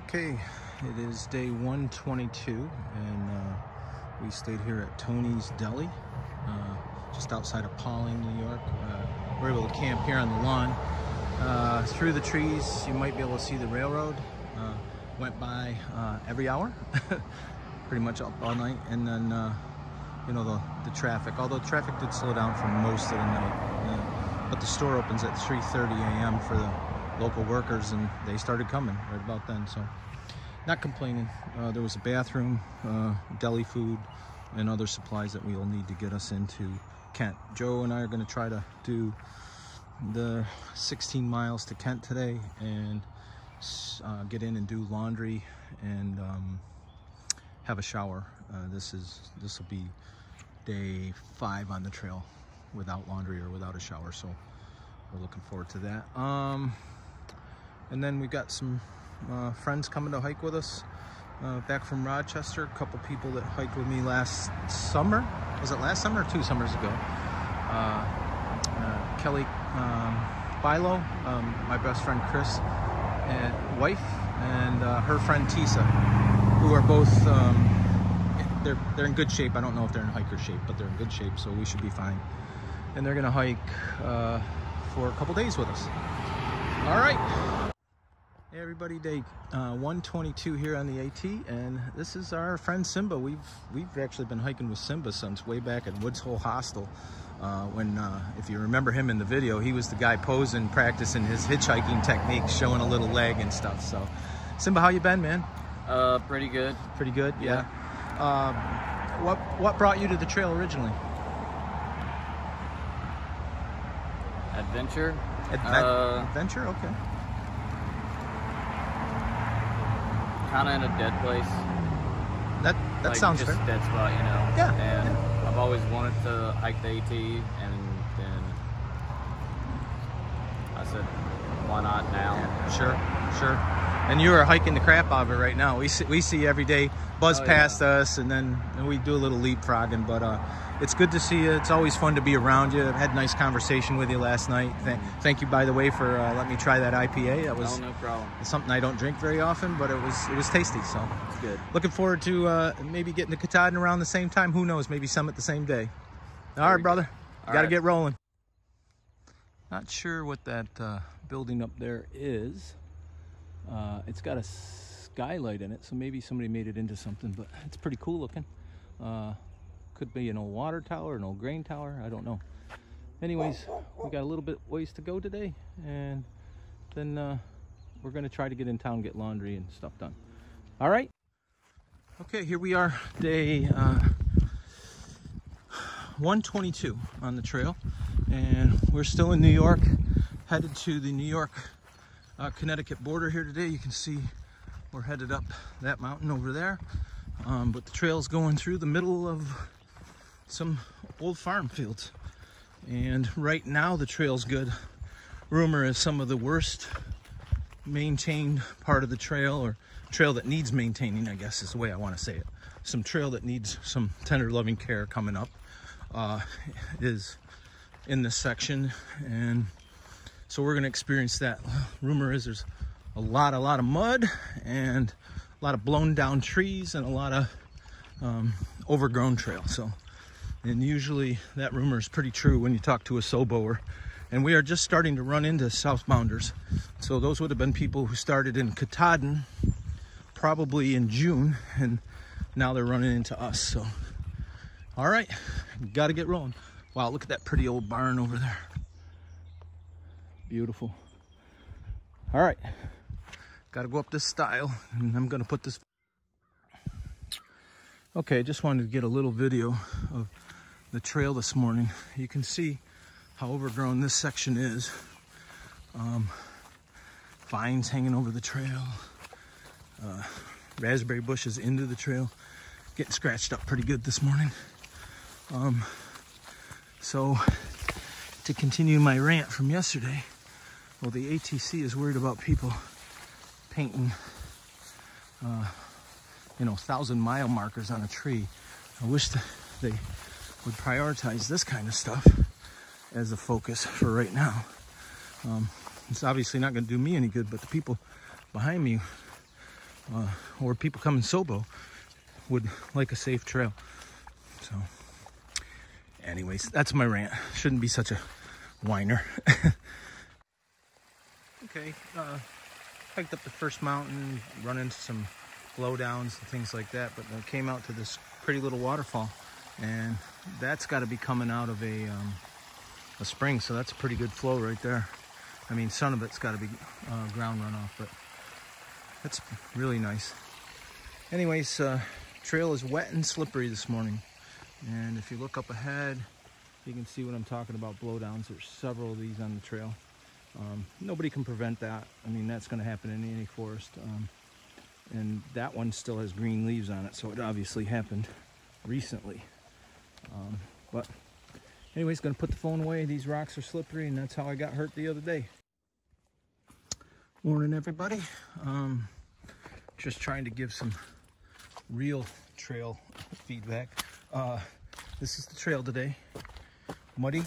Okay, it is day 122 and we stayed here at Tony's Deli, just outside of Pawling, New York. We're able to camp here on the lawn. Through the trees, you might be able to see the railroad. Went by every hour, pretty much up all night. And then, you know, the traffic, although traffic did slow down for most of the night. But the store opens at 3:30 a.m. for the local workers, and they started coming right about then, so not complaining. There was a bathroom, deli food, and other supplies that we'll need to get us into Kent. Joe and I are going to try to do the 16 miles to Kent today and get in and do laundry and have a shower. This will be day 5 on the trail without laundry or without a shower, so we're looking forward to that. And then we got some friends coming to hike with us back from Rochester. A couple people that hiked with me last summer. Was it last summer or 2 summers ago? Kelly Bilo, my best friend Chris, and wife, and her friend Tisa, who are both they're in good shape. I don't know if they're in hiker shape, but they're in good shape, so we should be fine. And they're gonna hike for a couple days with us. All right. Hey everybody, day 122 here on the AT, and this is our friend Simba. We've actually been hiking with Simba since way back at Woods Hole Hostel. When if you remember him in the video, he was the guy posing, practicing his hitchhiking techniques, showing a little leg and stuff. So, Simba, how you been, man? Pretty good. Pretty good, yeah. What brought you to the trail originally? Adventure. Adventure, okay. Kind of in a dead place. That like sounds just fair. Dead spot, you know. Yeah. And yeah. I've always wanted to hike the AT, and then I said, why not now? Yeah, sure. And you are hiking the crap out of it right now. We see every day buzz past us, and then we do a little leapfrogging. But it's good to see you. It's always fun to be around you. I had a nice conversation with you last night. Thank you, by the way, for letting me try that IPA. That was no problem. Something I don't drink very often, but it was tasty. So it's good. Looking forward to maybe getting to Katahdin around the same time. Who knows? Maybe Summit the same day. All right, brother. Got to get rolling. Not sure what that building up there is. It's got a skylight in it, so maybe somebody made it into something, but it's pretty cool looking. Could be an old water tower, an old grain tower, I don't know. Anyways, we got a little bit ways to go today, and then we're gonna try to get in town, get laundry and stuff done. All right. Okay, here we are, day 122 on the trail, and we're still in New York, headed to the New York Connecticut border here today. You can see we're headed up that mountain over there, but the trail's going through the middle of some old farm fields, and right now the trail's good. Rumor is some of the worst maintained part of the trail, or trail that needs maintaining, I guess is the way I want to say it. Some trail that needs some tender loving care coming up is in this section, and so we're going to experience that. Rumor is there's a lot of mud and a lot of blown down trees and a lot of overgrown trail. So, and usually that rumor is pretty true when you talk to a SOBOer. And we are just starting to run into southbounders. So those would have been people who started in Katahdin probably in June, and now they're running into us. So, all right, got to get rolling. Wow, look at that pretty old barn over there. Beautiful. All right, got to go up this stile, and I'm gonna put this. Okay, just wanted to get a little video of the trail this morning. You can see how overgrown this section is. Vines hanging over the trail, raspberry bushes into the trail, getting scratched up pretty good this morning. So to continue my rant from yesterday, well, the ATC is worried about people painting, 1,000-mile markers on a tree. I wish that they would prioritize this kind of stuff as a focus for right now. It's obviously not going to do me any good, but the people behind me or people coming Sobo would like a safe trail. So anyways, that's my rant. Shouldn't be such a whiner. Okay, hiked up the first mountain, run into some blowdowns and things like that, but I came out to this pretty little waterfall, and that's got to be coming out of a spring, so that's a pretty good flow right there. I mean, some of it's got to be ground runoff, but that's really nice. Anyways, trail is wet and slippery this morning, and if you look up ahead, you can see what I'm talking about, blowdowns. There's several of these on the trail. Nobody can prevent that. I mean, that's going to happen in any forest. And that one still has green leaves on it, so it obviously happened recently. But anyways, going to put the phone away. These rocks are slippery, and that's how I got hurt the other day. Morning, everybody. Just trying to give some real trail feedback. This is the trail today. Muddy,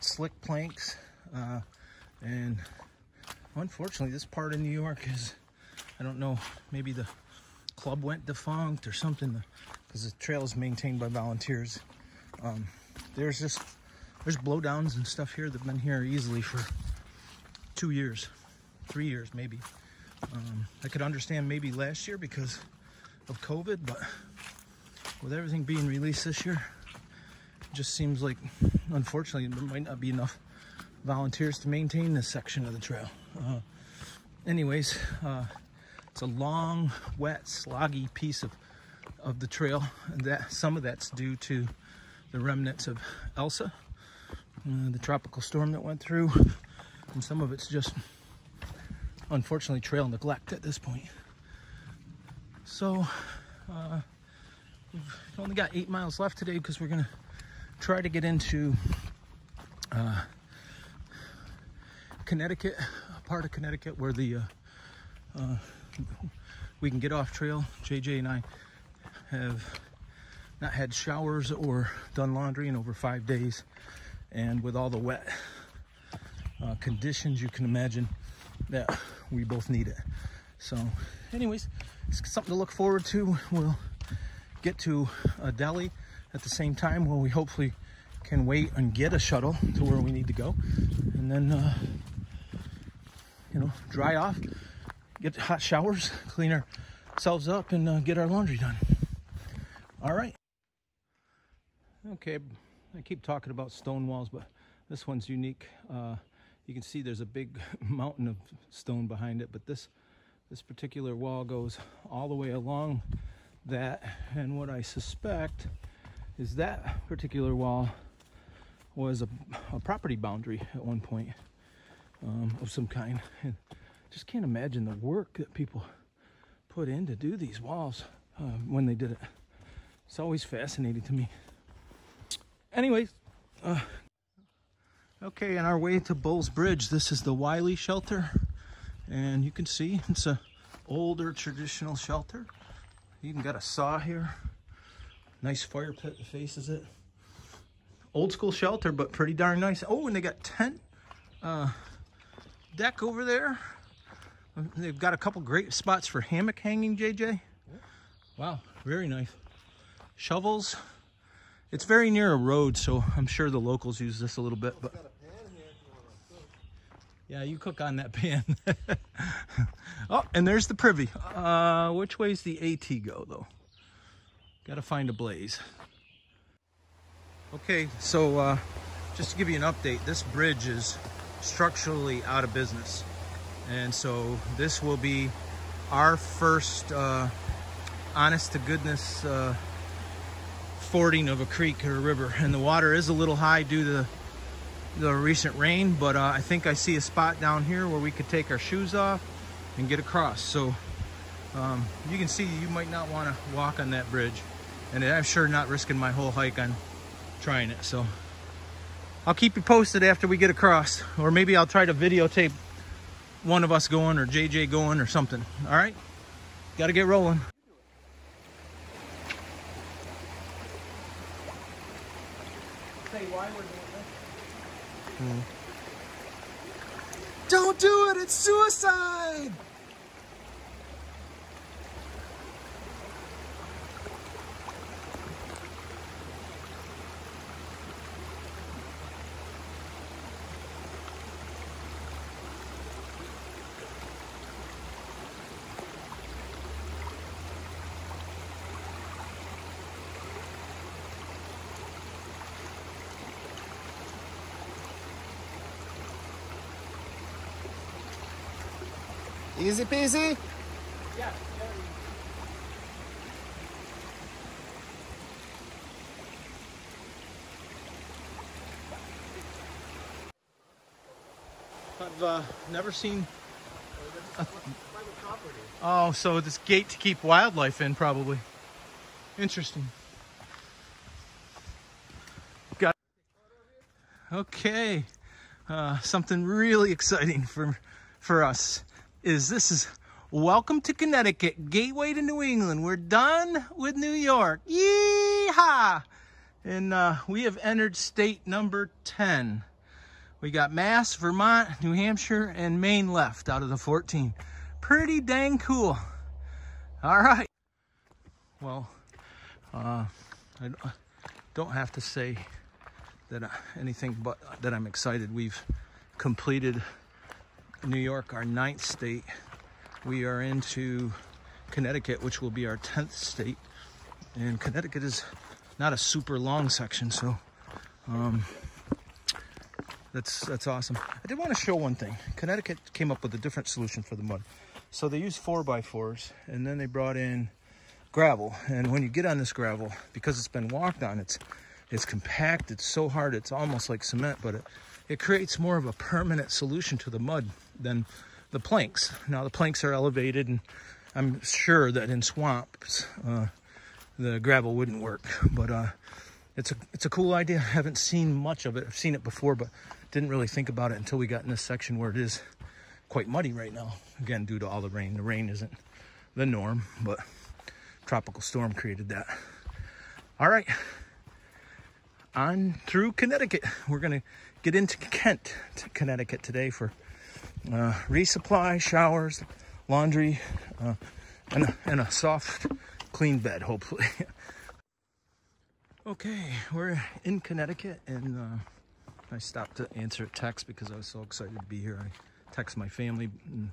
slick planks, and unfortunately this part of New York is, I don't know, maybe the club went defunct or something, because the trail is maintained by volunteers. There's blowdowns and stuff here that have been here easily for 2 years, 3 years maybe. I could understand maybe last year because of COVID, but with everything being released this year, it just seems like, unfortunately, there might not be enough volunteers to maintain this section of the trail. Anyways, it's a long, wet, sloggy piece of the trail, and that some of that's due to the remnants of Elsa, the tropical storm that went through, and some of it's just, unfortunately, trail neglect at this point. So we've only got 8 miles left today, because we're gonna try to get into Connecticut, a part of Connecticut where the we can get off trail. JJ and I have not had showers or done laundry in over 5 days, and with all the wet conditions, you can imagine that we both need it. So anyways, it's something to look forward to. We'll get to Deli at the same time, where we hopefully can wait and get a shuttle to where we need to go, and then you know, dry off, get hot showers, clean ourselves up, and get our laundry done. All right. Okay, I keep talking about stone walls, but this one's unique. You can see there's a big mountain of stone behind it, but this particular wall goes all the way along that, and what I suspect is that particular wall was a property boundary at one point, of some kind. And just can't imagine the work that people put in to do these walls when they did it. It's always fascinating to me. Anyways, okay, on our way to Bull's Bridge, this is the Wiley shelter, and you can see it's a older traditional shelter. You even got a saw here, nice fire pit that faces it. Old school shelter, but pretty darn nice. Oh, and they got tent deck over there. They've got a couple great spots for hammock hanging, JJ. Wow, very nice. Shovels. It's very near a road, so I'm sure the locals use this a little bit. But yeah, you cook on that pan. Oh, and there's the privy. Which way's the AT go, though? Got to find a blaze. Okay, so just to give you an update, this bridge is structurally out of business, and so this will be our first honest to goodness fording of a creek or a river. And the water is a little high due to the recent rain, but I think I see a spot down here where we could take our shoes off and get across. So you can see you might not want to walk on that bridge, and I'm sure not risking my whole hike on trying it. So I'll keep you posted after we get across, or maybe I'll try to videotape one of us going, or JJ going, or something. All right, got to get rolling. Say why we're doing this. Don't do it, it's suicide. Easy peasy? Yeah. I've never seen. Oh, so this gate to keep wildlife in, probably. Interesting. Got. Okay. Something really exciting for us is welcome to Connecticut, gateway to New England. We're done with New York. Yee-haw! And we have entered state number 10. We got Mass, Vermont, New Hampshire, and Maine left out of the 14. Pretty dang cool. All right. Well, I don't have to say that anything but that I'm excited. We've completed New York, our 9th state. We are into Connecticut, which will be our 10th state. And Connecticut is not a super long section, so that's awesome. I did want to show one thing. Connecticut came up with a different solution for the mud. So they used 4x4s, and then they brought in gravel. And when you get on this gravel, because it's been walked on, it's compact, it's so hard, it's almost like cement, but it creates more of a permanent solution to the mud than the planks. Now the planks are elevated, and I'm sure that in swamps, the gravel wouldn't work, but it's a cool idea. I haven't seen much of it. I've seen it before, but didn't really think about it until we got in this section where it is quite muddy right now. Again, due to all the rain. The rain isn't the norm, but tropical storm created that. All right, on through Connecticut. We're gonna get into Kent, Connecticut today for resupply, showers, laundry, and a soft, clean bed, hopefully. Okay, we're in Connecticut, and I stopped to answer a text because I was so excited to be here. I texted my family and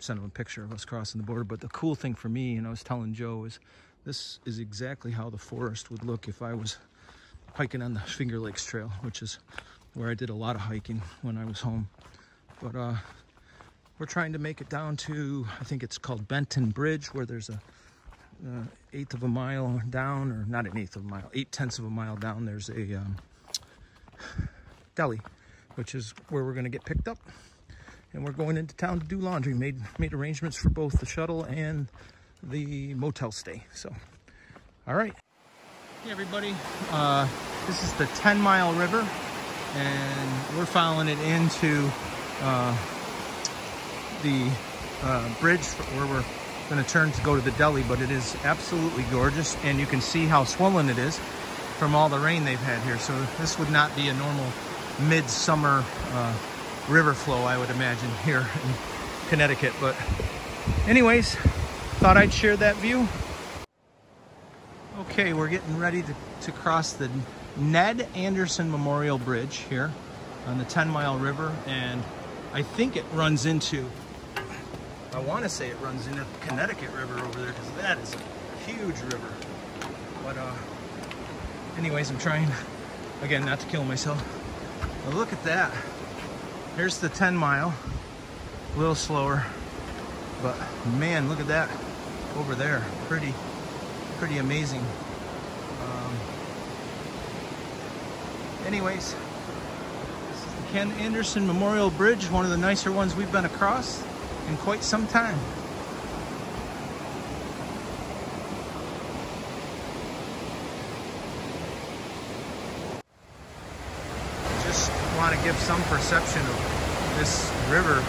sent them a picture of us crossing the border. But the cool thing for me, and I was telling Joe, is this is exactly how the forest would look if I was hiking on the Finger Lakes Trail, which is where I did a lot of hiking when I was home. But we're trying to make it down to, I think it's called Benton Bridge, where there's a 1/8 of a mile down, or not an 1/8 of a mile, 8/10 of a mile down, there's a Deli, which is where we're going to get picked up. And we're going into town to do laundry. Made arrangements for both the shuttle and the motel stay. So, all right. Hey everybody, this is the 10-mile river, and we're following it into the bridge where we're going to turn to go to the Deli. But it is absolutely gorgeous, and you can see how swollen it is from all the rain they've had here. So this would not be a normal midsummer river flow, I would imagine, here in Connecticut. But anyways, thought I'd share that view. Okay, we're getting ready to cross the Ned Anderson Memorial Bridge here on the 10-mile river, and I think it runs into, I want to say it runs into the Connecticut River over there, because that is a huge river. But anyways, I'm trying, again, not to kill myself. But look at that. Here's the 10-mile, a little slower, but man, look at that over there. Pretty amazing. Anyways, this is the Kent Anderson Memorial Bridge, one of the nicer ones we've been across in quite some time. Just want to give some perception of this river,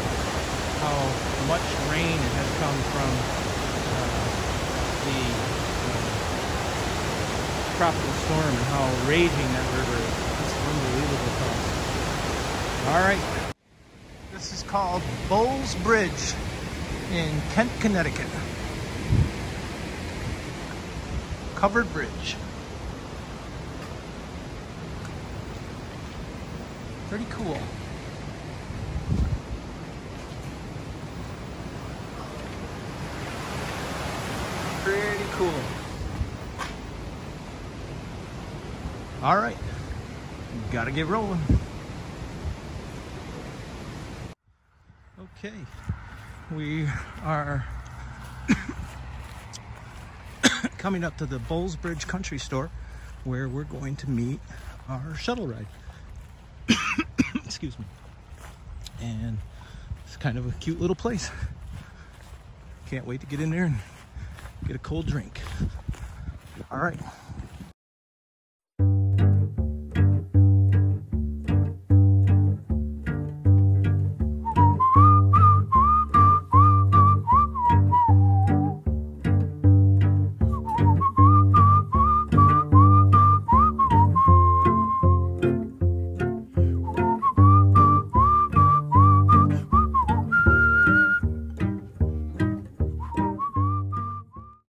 how much rain has come from the tropical storm and how raging that river is. It's unbelievable. All right, this is called Bowles Bridge in Kent, Connecticut. Covered bridge. Pretty cool. Pretty cool. All right, gotta get rolling. Okay, we are coming up to the Bridge Country Store, where we're going to meet our shuttle ride. Excuse me. And it's kind of a cute little place. Can't wait to get in there and get a cold drink. All right.